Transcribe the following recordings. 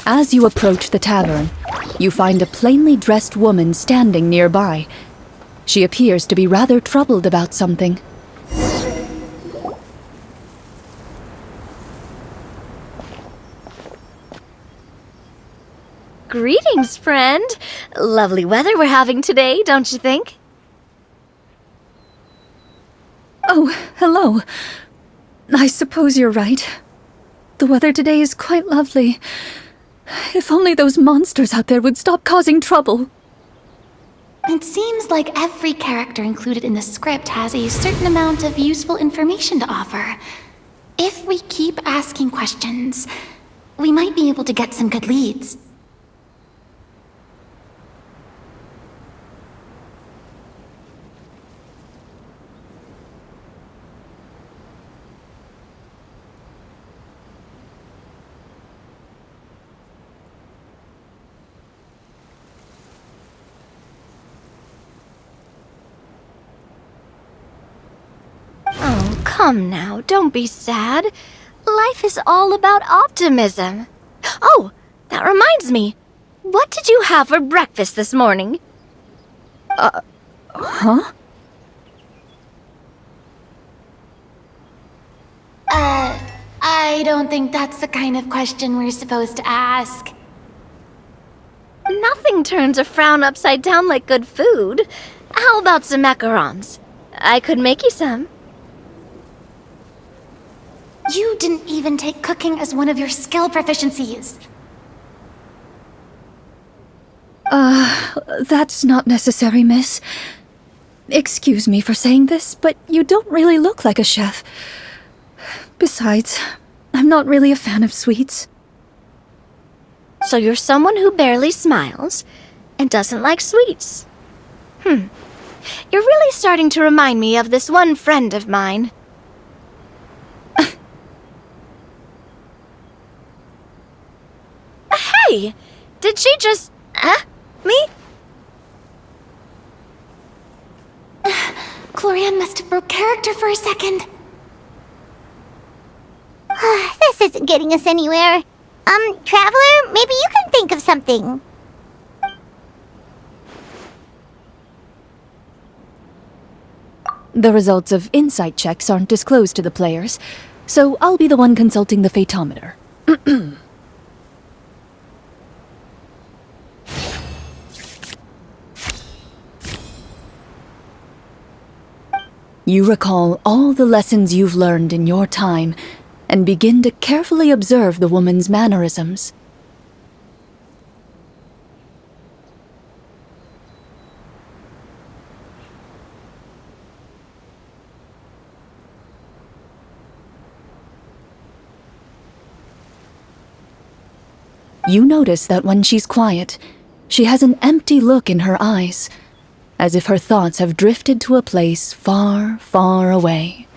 As you approach the tavern, you find a plainly dressed woman standing nearby. She appears to be rather troubled about something. Greetings, friend. Lovely weather we're having today, don't you think? Oh, hello. I suppose you're right. The weather today is quite lovely. If only those monsters out there would stop causing trouble. It seems like every character included in the script has a certain amount of useful information to offer. If we keep asking questions, we might be able to get some good leads. Oh, come now, don't be sad. Life is all about optimism. Oh, that reminds me. What did you have for breakfast this morning? Huh? I don't think that's the kind of question we're supposed to ask. Nothing turns a frown upside down like good food. How about some macarons? I could make you some. You didn't even take cooking as one of your skill proficiencies. That's not necessary, miss. Excuse me for saying this, but you don't really look like a chef. Besides, I'm not really a fan of sweets. So you're someone who barely smiles and doesn't like sweets. You're really starting to remind me of this one friend of mine. Hey! Did she just... me? Glorianne must have broke character for a second. This isn't getting us anywhere. Traveler, maybe you can think of something. The results of insight checks aren't disclosed to the players, so I'll be the one consulting the fatometer. You recall all the lessons you've learned in your time and begin to carefully observe the woman's mannerisms. You notice that when she's quiet, she has an empty look in her eyes, as if her thoughts have drifted to a place far, far away.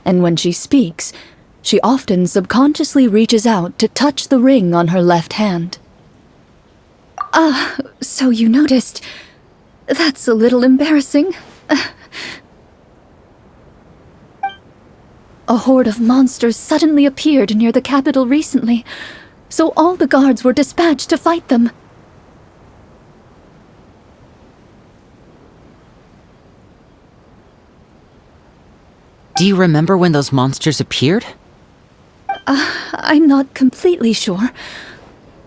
And when she speaks, she often subconsciously reaches out to touch the ring on her left hand. So you noticed. That's a little embarrassing. A horde of monsters suddenly appeared near the capital recently, so all the guards were dispatched to fight them. Do you remember when those monsters appeared? I'm not completely sure.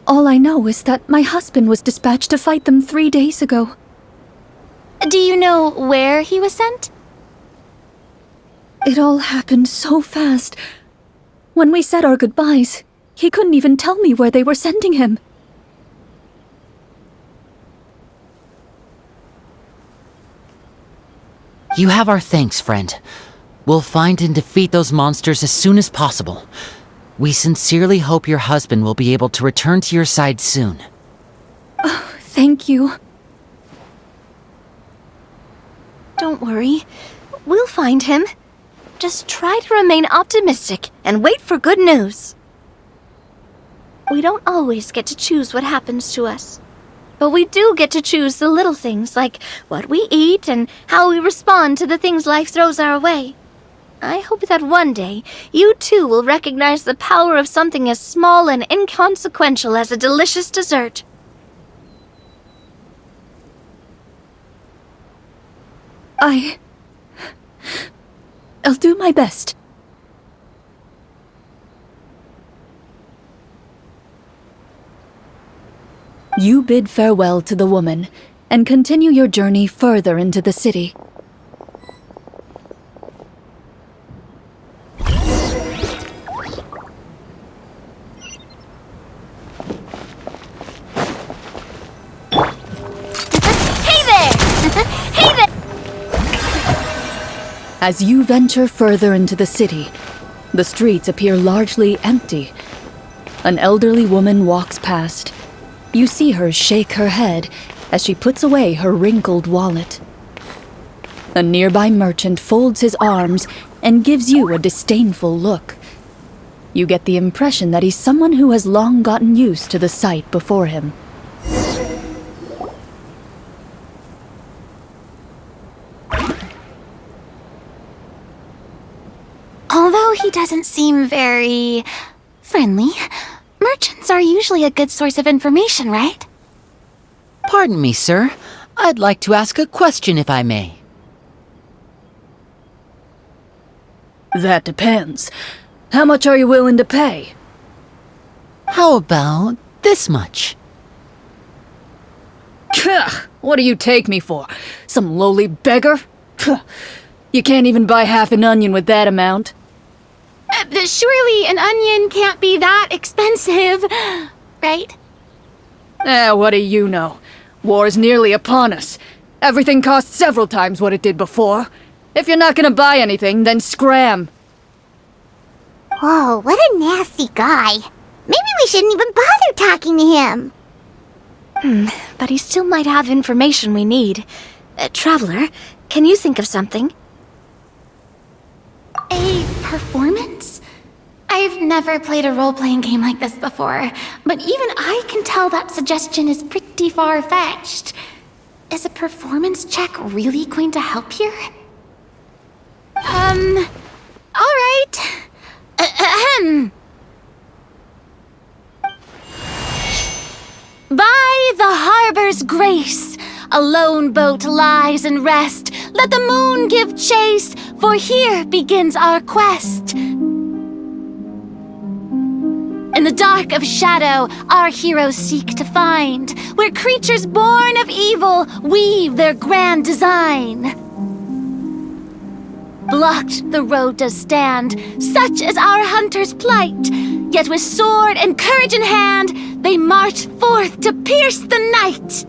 All I know is that my husband was dispatched to fight them 3 days ago. Do you know where he was sent? It all happened so fast. When we said our goodbyes, he couldn't even tell me where they were sending him. You have our thanks, friend. We'll find and defeat those monsters as soon as possible. We sincerely hope your husband will be able to return to your side soon. Oh, thank you. Don't worry. We'll find him. Just try to remain optimistic and wait for good news. We don't always get to choose what happens to us. But we do get to choose the little things like what we eat and how we respond to the things life throws our way. I hope that one day, you too will recognize the power of something as small and inconsequential as a delicious dessert. I'll do my best. You bid farewell to the woman and continue your journey further into the city. Hey there! Hey there! As you venture further into the city, the streets appear largely empty. An elderly woman walks past. You see her shake her head as she puts away her wrinkled wallet. A nearby merchant folds his arms and gives you a disdainful look. You get the impression that he's someone who has long gotten used to the sight before him. Although he doesn't seem very friendly, merchants are usually a good source of information, right? Pardon me, sir. I'd like to ask a question if I may. That depends. How much are you willing to pay? How about this much? Gah! What do you take me for? Some lowly beggar? You can't even buy half an onion with that amount. Surely an onion can't be that expensive, right? What do you know? War's nearly upon us. Everything costs several times what it did before. If you're not gonna buy anything, then scram. Whoa, what a nasty guy. Maybe we shouldn't even bother talking to him. But he still might have information we need. Traveler, can you think of something? A performance? I've never played a role-playing game like this before, but even I can tell that suggestion is pretty far-fetched. Is a performance check really going to help here? Alright. Ahem. By the harbor's grace, a lone boat lies in rest. Let the moon give chase, for here begins our quest. In the dark of shadow, our heroes seek to find where creatures born of evil weave their grand design. Blocked the road does stand, such is our hunter's plight. Yet with sword and courage in hand, they march forth to pierce the night.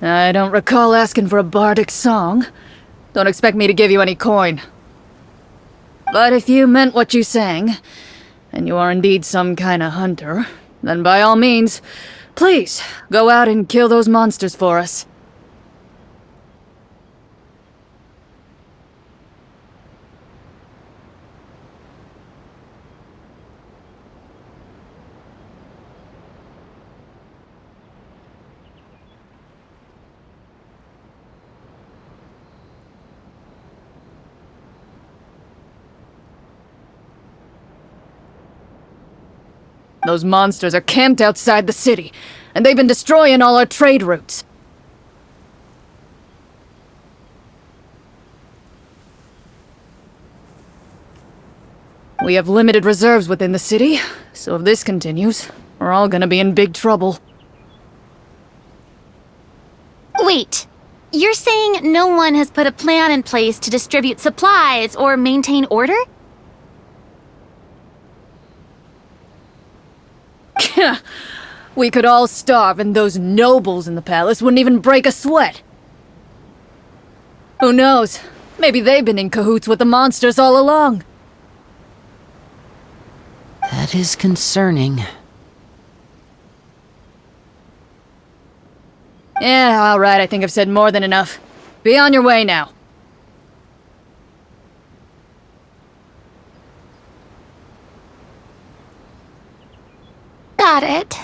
I don't recall asking for a bardic song. Don't expect me to give you any coin. But if you meant what you sang, and you are indeed some kind of hunter, then by all means, please, go out and kill those monsters for us. Those monsters are camped outside the city, and they've been destroying all our trade routes. We have limited reserves within the city, so if this continues, we're all gonna be in big trouble. Wait, you're saying no one has put a plan in place to distribute supplies or maintain order? We could all starve and those nobles in the palace wouldn't even break a sweat. Who knows? Maybe they've been in cahoots with the monsters all along. That is concerning. Yeah, alright, I think I've said more than enough. Be on your way now. got it.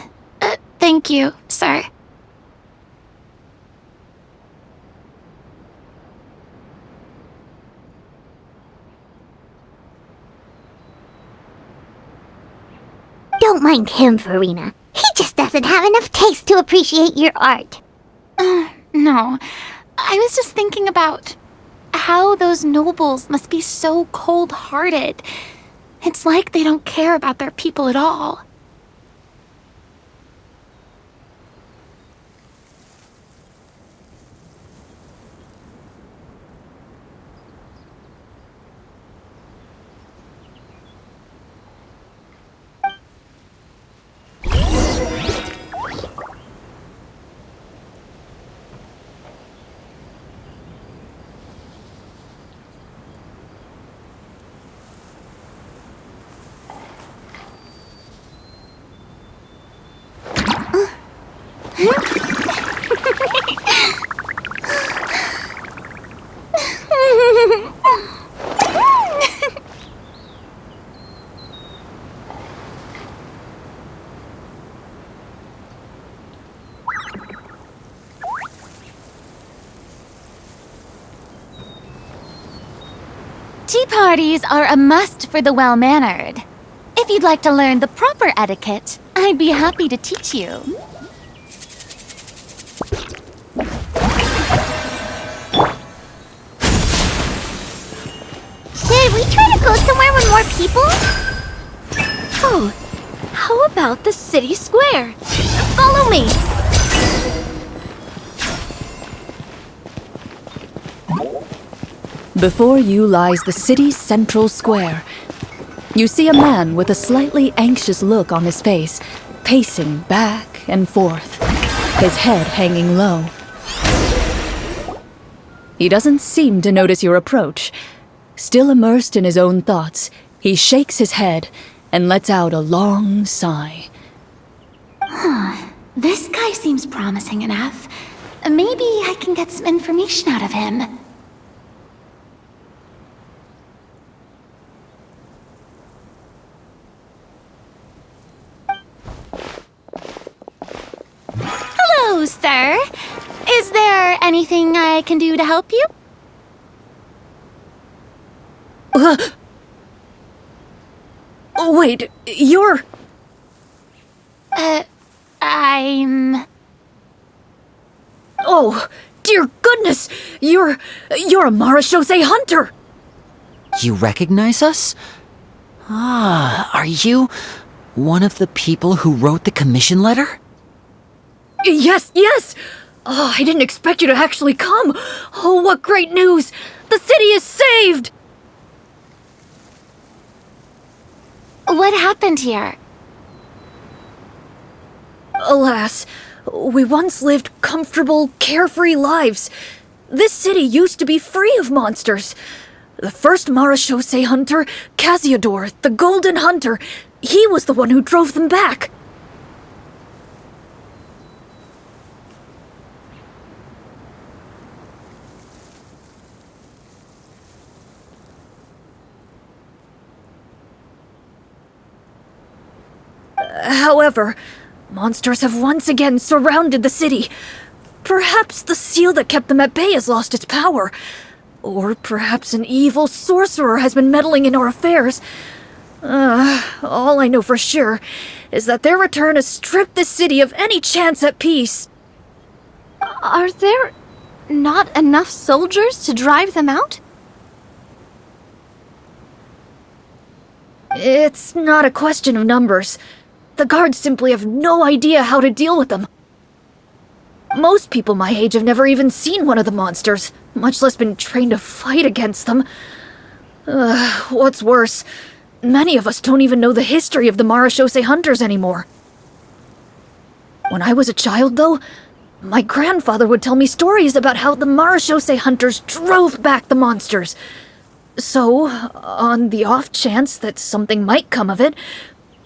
Thank you, sir. Don't mind him, Farina. He just doesn't have enough taste to appreciate your art. No. I was just thinking about how those nobles must be so cold-hearted. It's like they don't care about their people at all. Tea parties are a must for the well-mannered. If you'd like to learn the proper etiquette, I'd be happy to teach you. Should we try to go somewhere with more people? Oh, how about the city square? Follow me! Before you lies the city's central square. You see a man with a slightly anxious look on his face, pacing back and forth, his head hanging low. He doesn't seem to notice your approach. Still immersed in his own thoughts, he shakes his head and lets out a long sigh. This guy seems promising enough. Maybe I can get some information out of him. Hello, sir. Is there anything I can do to help you? Wait, you're... I'm... Oh, dear goodness! You're a Marashose hunter! You recognize us? Ah, are you one of the people who wrote the commission letter? Yes! Oh, I didn't expect you to actually come! Oh, what great news! The city is saved! What happened here? Alas, we once lived comfortable, carefree lives. This city used to be free of monsters. The first Marashose hunter, Casiodor, the Golden Hunter, he was the one who drove them back. However, monsters have once again surrounded the city. Perhaps the seal that kept them at bay has lost its power. Or perhaps an evil sorcerer has been meddling in our affairs. All I know for sure is that their return has stripped the city of any chance at peace. Are there not enough soldiers to drive them out? It's not a question of numbers. The guards simply have no idea how to deal with them. Most people my age have never even seen one of the monsters, much less been trained to fight against them. What's worse, many of us don't even know the history of the Marashose hunters anymore. When I was a child, though, my grandfather would tell me stories about how the Marashose hunters drove back the monsters. So, on the off chance that something might come of it,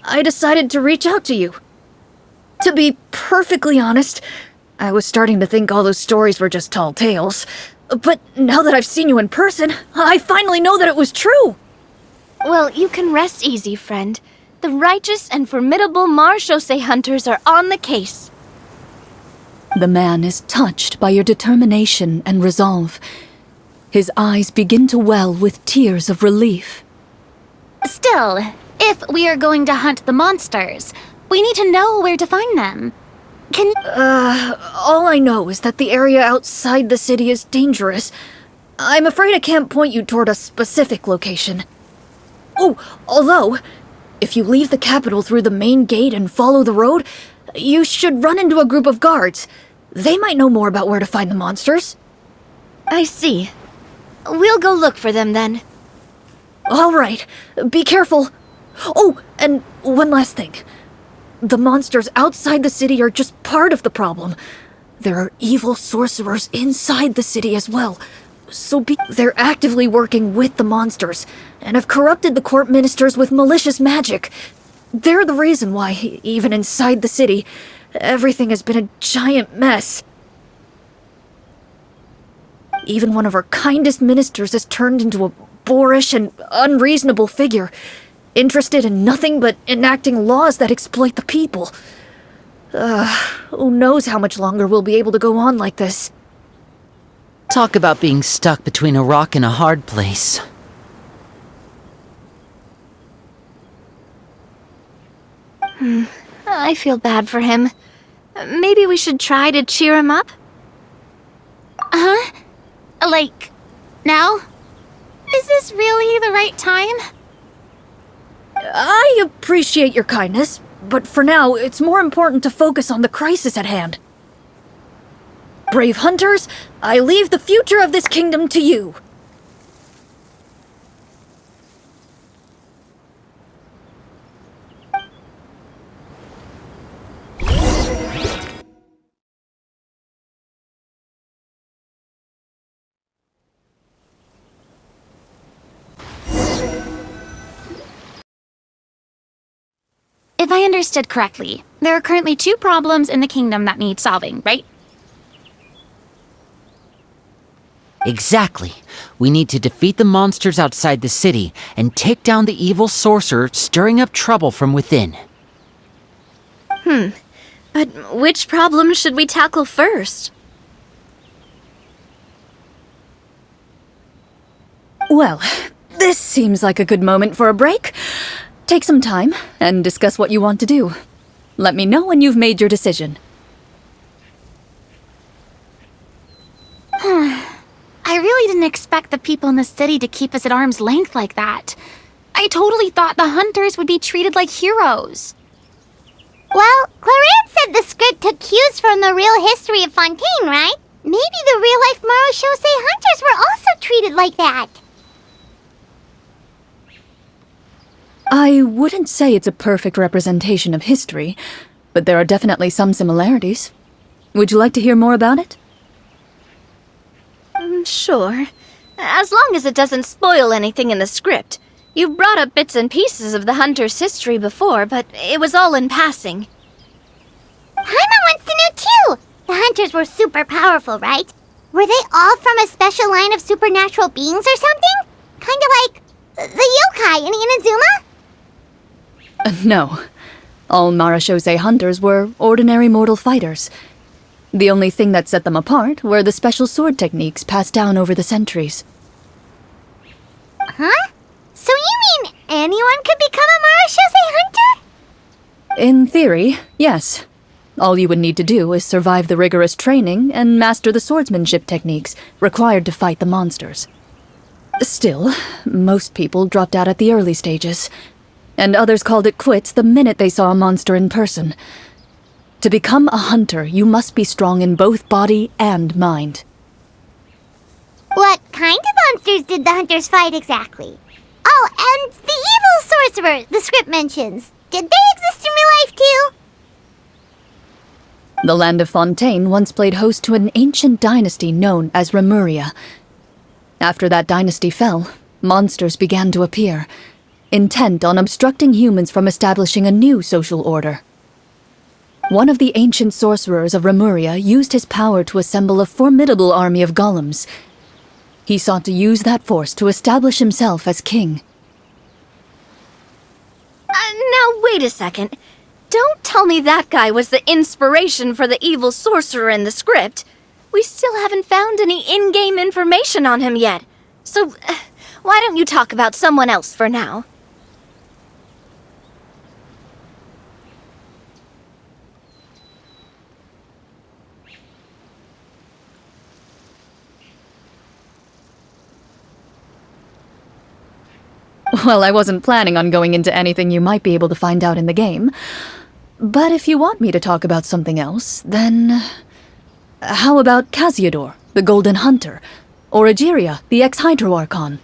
I decided to reach out to you. To be perfectly honest, I was starting to think all those stories were just tall tales. But now that I've seen you in person, I finally know that it was true! Well, you can rest easy, friend. The righteous and formidable marechaussee hunters are on the case. The man is touched by your determination and resolve. His eyes begin to well with tears of relief. Still, if we are going to hunt the monsters, we need to know where to find them. All I know is that the area outside the city is dangerous. I'm afraid I can't point you toward a specific location. Oh, although, if you leave the capital through the main gate and follow the road, you should run into a group of guards. They might know more about where to find the monsters. I see. We'll go look for them then. All right, be careful. Oh, and one last thing. The monsters outside the city are just part of the problem. There are evil sorcerers inside the city as well. They're actively working with the monsters, and have corrupted the court ministers with malicious magic. They're the reason why, even inside the city, everything has been a giant mess. Even one of our kindest ministers has turned into a boorish and unreasonable figure, interested in nothing but enacting laws that exploit the people. Who knows how much longer we'll be able to go on like this. Talk about being stuck between a rock and a hard place. I feel bad for him. Maybe we should try to cheer him up? Huh? Like, now? Is this really the right time? I appreciate your kindness, but for now, it's more important to focus on the crisis at hand. Brave hunters, I leave the future of this kingdom to you. If I understood correctly, there are currently 2 problems in the kingdom that need solving, right? Exactly. We need to defeat the monsters outside the city and take down the evil sorcerer stirring up trouble from within. But which problem should we tackle first? Well, this seems like a good moment for a break. Take some time and discuss what you want to do. Let me know when you've made your decision. I really didn't expect the people in the city to keep us at arm's length like that. I totally thought the hunters would be treated like heroes. Well, Clarence said the script took cues from the real history of Fontaine, right? Maybe the real-life marechaussee hunters were also treated like that. I wouldn't say it's a perfect representation of history, but there are definitely some similarities. Would you like to hear more about it? Sure. As long as it doesn't spoil anything in the script. You brought up bits and pieces of the hunter's history before, but it was all in passing. Paimon wants to know too! The hunters were super powerful, right? Were they all from a special line of supernatural beings or something? Kinda like the yokai in Inazuma? No. All marechaussee hunters were ordinary mortal fighters. The only thing that set them apart were the special sword techniques passed down over the centuries. Huh? So you mean anyone could become a marechaussee hunter? In theory, yes. All you would need to do is survive the rigorous training and master the swordsmanship techniques required to fight the monsters. Still, most people dropped out at the early stages, and others called it quits the minute they saw a monster in person. To become a hunter, you must be strong in both body and mind. What kind of monsters did the hunters fight exactly? Oh, and the evil sorcerer the script mentions. Did they exist in real life too? The land of Fontaine once played host to an ancient dynasty known as Remuria. After that dynasty fell, monsters began to appear, intent on obstructing humans from establishing a new social order. One of the ancient sorcerers of Remuria used his power to assemble a formidable army of golems. He sought to use that force to establish himself as king. Now Wait a second. Don't tell me that guy was the inspiration for the evil sorcerer in the script. We still haven't found any in-game information on him yet. So, why don't you talk about someone else for now? Well, I wasn't planning on going into anything you might be able to find out in the game. But if you want me to talk about something else, then... How about Casiodor, the Golden Hunter? Or Egeria, the ex-Hydroarchon?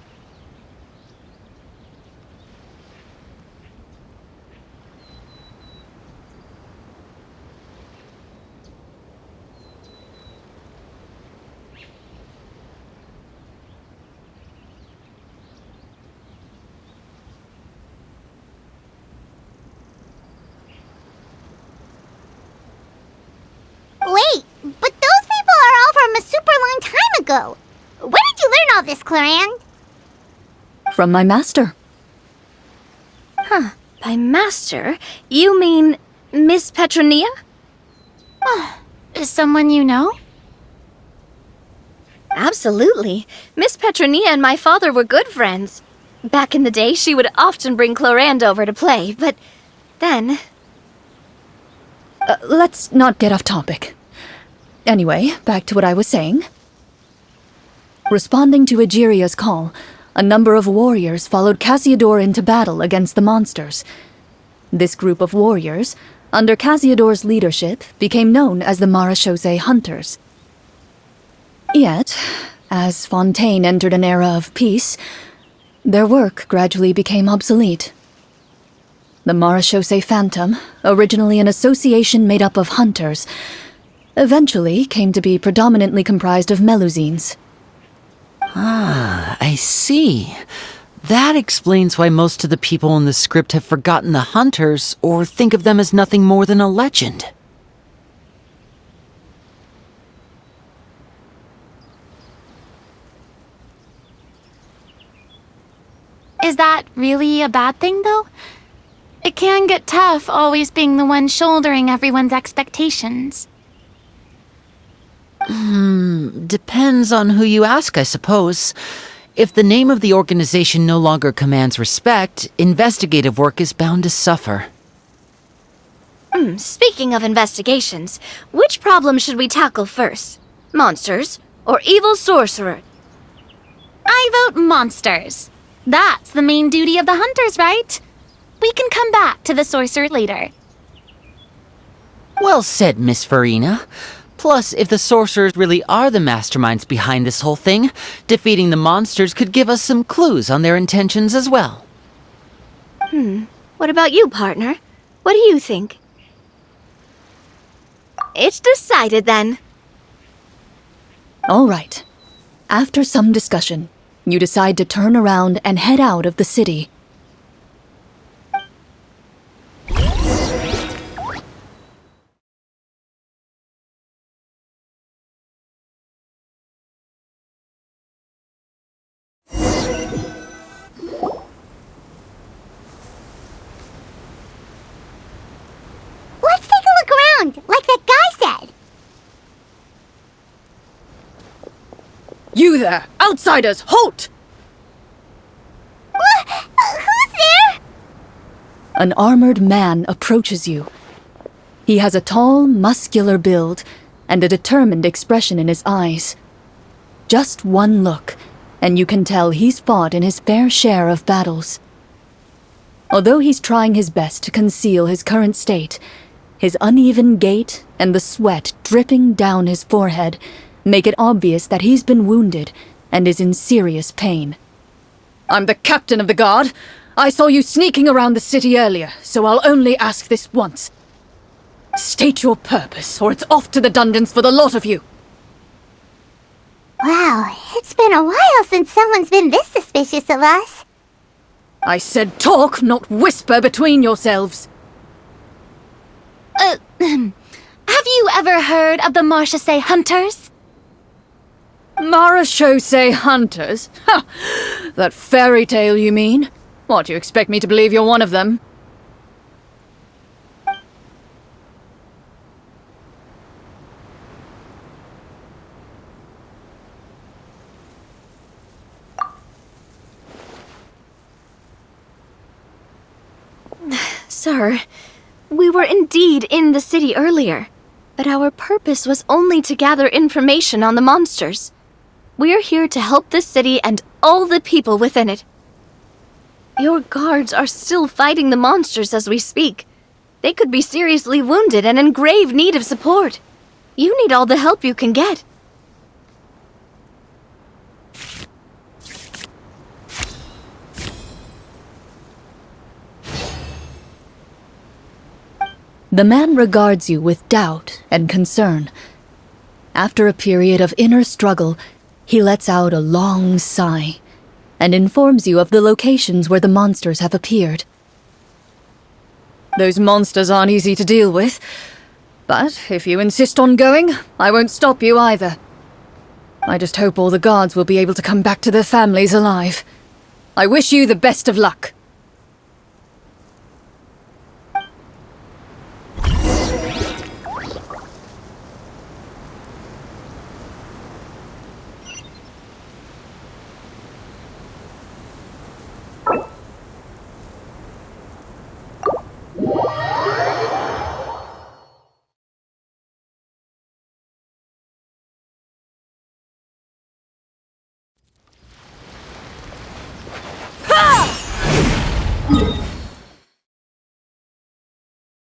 Wait, but those people are all from a super long time ago. Where did you learn all this, Clarand? From my master. By master, you mean Miss Petronia? Someone you know? Absolutely. Miss Petronia and my father were good friends. Back in the day, she would often bring Clarand over to play, but then... Let's not get off topic. Anyway, back to what I was saying. Responding to Egeria's call, a number of warriors followed Casiodor into battle against the monsters. This group of warriors, under Casiodor's leadership, became known as the Marechaussee Hunters. Yet, as Fontaine entered an era of peace, their work gradually became obsolete. The Marechaussee Phantom, originally an association made up of hunters, eventually came to be predominantly comprised of Melusines. Ah, I see. That explains why most of the people in the script have forgotten the hunters or think of them as nothing more than a legend. Is that really a bad thing, though? It can get tough always being the one shouldering everyone's expectations. Depends on who you ask, I suppose. If the name of the organization no longer commands respect, investigative work is bound to suffer. Speaking of investigations, which problem should we tackle first? Monsters or evil sorcerer? I vote monsters. That's the main duty of the hunters, right? We can come back to the sorcerer later. Well said, Miss Farina. Plus, if the sorcerers really are the masterminds behind this whole thing, defeating the monsters could give us some clues on their intentions as well. What about you, partner? What do you think? It's decided then. All right. After some discussion, you decide to turn around and head out of the city. Let's take a look around, like that guy said. You there! Outsiders, halt! Who's there? An armored man approaches you. He has a tall, muscular build and a determined expression in his eyes. Just one look, and you can tell he's fought in his fair share of battles. Although he's trying his best to conceal his current state, his uneven gait and the sweat dripping down his forehead make it obvious that he's been wounded and is in serious pain. I'm the captain of the guard. I saw you sneaking around the city earlier, so I'll only ask this once. State your purpose, or it's off to the dungeons for the lot of you. Wow, it's been a while since someone's been this suspicious of us. I said talk, not whisper between yourselves. Have you ever heard of the Marechaussee Hunters? Marechaussee Hunters? Ha! That fairy tale, you mean? What, you expect me to believe you're one of them? Sir, we were indeed in the city earlier, but our purpose was only to gather information on the monsters. We're here to help the city and all the people within it. Your guards are still fighting the monsters as we speak. They could be seriously wounded and in grave need of support. You need all the help you can get. The man regards you with doubt and concern. After a period of inner struggle, he lets out a long sigh and informs you of the locations where the monsters have appeared. Those monsters aren't easy to deal with, but if you insist on going, I won't stop you either. I just hope all the guards will be able to come back to their families alive. I wish you the best of luck.